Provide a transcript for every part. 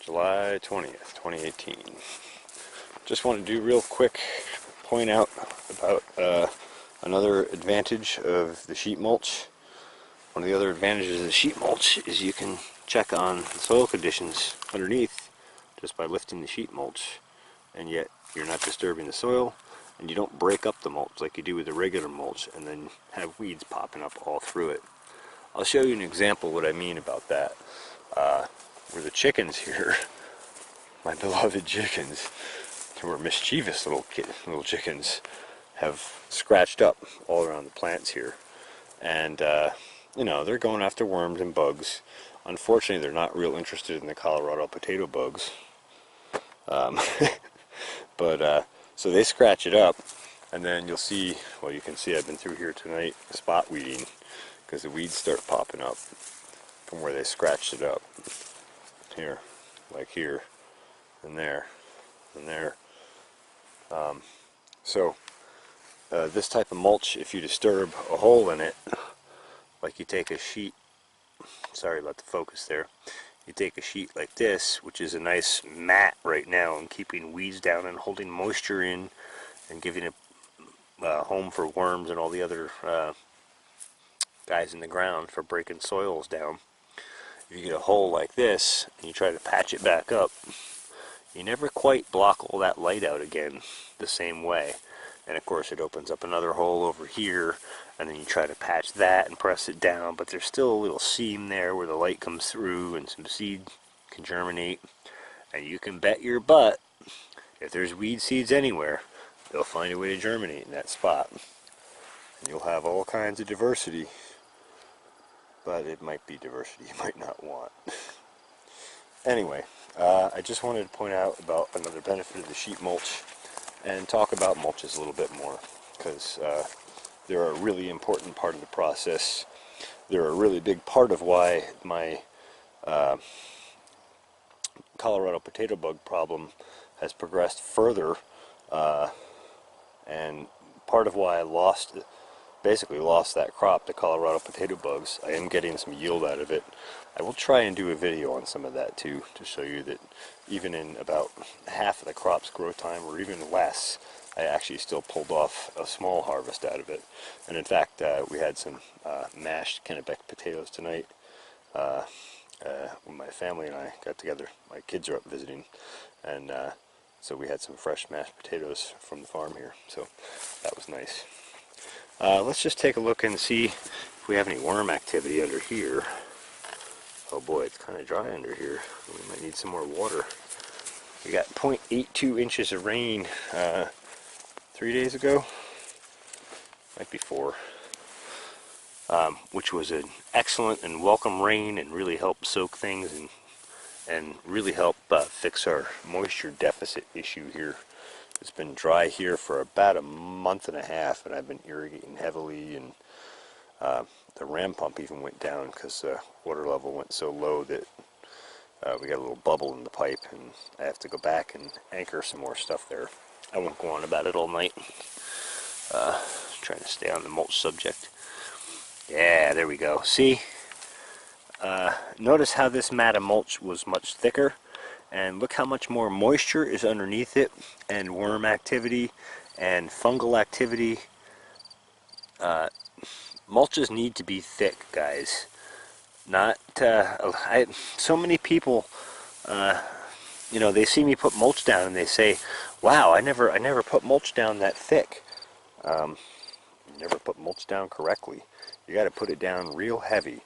July 20th, 2018. Just want to do real quick, point out about another advantage of the sheet mulch. One of the other advantages of the sheet mulch is you can check on the soil conditions underneath just by lifting the sheet mulch, and yet you're not disturbing the soil, and you don't break up the mulch like you do with the regular mulch and then have weeds popping up all through it. I'll show you an example of what I mean about that. Where the chickens here, my beloved chickens, who are mischievous little chickens, have scratched up all around the plants here, and you know, they're going after worms and bugs. Unfortunately, they're not real interested in the Colorado potato bugs, but so they scratch it up, and then you'll see, well, you can see I've been through here tonight spot weeding because the weeds start popping up from where they scratched it up. Here, like here, and there, and there. This type of mulch, if you disturb a hole in it, like you take a sheet, sorry about the focus there, you take a sheet like this, which is a nice mat right now and keeping weeds down and holding moisture in and giving it a home for worms and all the other guys in the ground for breaking soils down. If you get a hole like this and you try to patch it back up, you never quite block all that light out again the same way. And of course it opens up another hole over here, and then you try to patch that and press it down, but there's still a little seam there where the light comes through and some seed can germinate. And you can bet your butt, if there's weed seeds anywhere, they'll find a way to germinate in that spot. And you'll have all kinds of diversity. But it might be diversity you might not want. Anyway, I just wanted to point out about another benefit of the sheet mulch and talk about mulches a little bit more, because they're a really important part of the process. They're a really big part of why my Colorado potato bug problem has progressed further, and part of why I basically lost that crop, the Colorado potato bugs. I am getting some yield out of it. I will try and do a video on some of that too, to show you that even in about half of the crop's growth time, or even less, I actually still pulled off a small harvest out of it. And in fact, we had some mashed Kennebec potatoes tonight. When my family and I got together, my kids are up visiting, and so we had some fresh mashed potatoes from the farm here, so that was nice. Let's just take a look and see if we have any worm activity under here. Oh boy, it's kind of dry under here. We might need some more water. We got 0.82 inches of rain 3 days ago. Might be 4. Which was an excellent and welcome rain, and really helped soak things and really help fix our moisture deficit issue here. It's been dry here for about a month and a half, and I've been irrigating heavily, and the ram pump even went down because the water level went so low that we got a little bubble in the pipe, and I have to go back and anchor some more stuff there. I won't go on about it all night. Trying to stay on the mulch subject. Yeah, there we go. See? Notice how this mat of mulch was much thicker, and look how much more moisture is underneath it, and worm activity and fungal activity. Mulches need to be thick, guys. Not so many people, you know, they see me put mulch down and they say, "Wow, I never put mulch down that thick." Never put mulch down correctly. You got to put it down real heavy,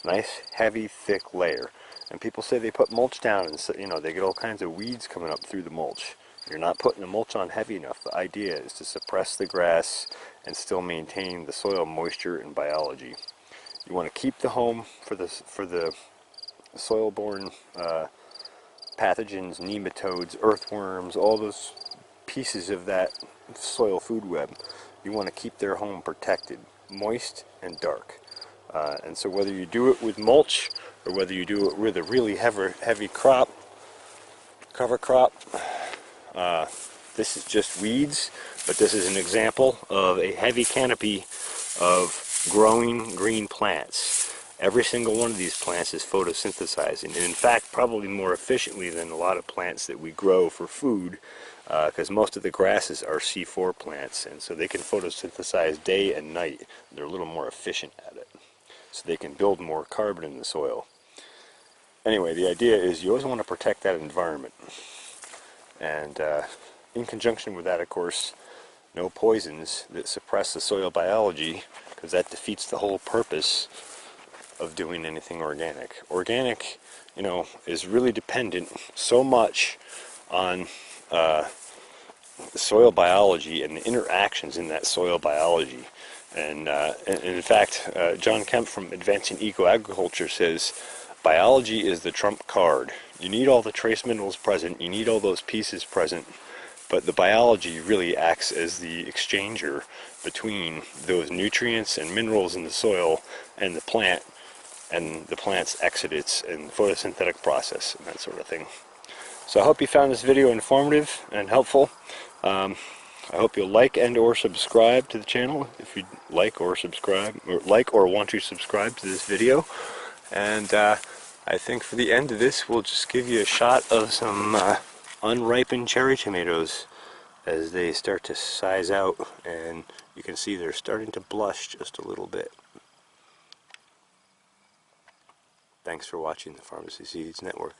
nice, heavy, thick layer. And people say they put mulch down, and so, you know, they get all kinds of weeds coming up through the mulch. You're not putting the mulch on heavy enough. The idea is to suppress the grass and still maintain the soil moisture and biology. You want to keep the home for the soil-borne pathogens, nematodes, earthworms, all those pieces of that soil food web. You want to keep their home protected, moist and dark. And so whether you do it with mulch or whether you do it with a really heavy crop, cover crop, this is just weeds, but this is an example of a heavy canopy of growing green plants. Every single one of these plants is photosynthesizing, and in fact probably more efficiently than a lot of plants that we grow for food, because most of the grasses are C4 plants, and so they can photosynthesize day and night. They're a little more efficient at it, so they can build more carbon in the soil. Anyway, the idea is you always want to protect that environment, and in conjunction with that, of course, no poisons that suppress the soil biology, because that defeats the whole purpose of doing anything organic. Organic, you know, is really dependent so much on the soil biology and the interactions in that soil biology. And in fact, John Kemp from Advancing Eco-Agriculture says, biology is the trump card. You need all the trace minerals present, you need all those pieces present, but the biology really acts as the exchanger between those nutrients and minerals in the soil and the plant, and the plant's exudates and photosynthetic process and that sort of thing. So I hope you found this video informative and helpful. I hope you'll like and or subscribe to the channel if you'd like or subscribe, or like or want to subscribe to this video. And I think for the end of this, we'll just give you a shot of some unripened cherry tomatoes as they start to size out, and you can see they're starting to blush just a little bit. Thanks for watching the Pharmacy Seeds Network.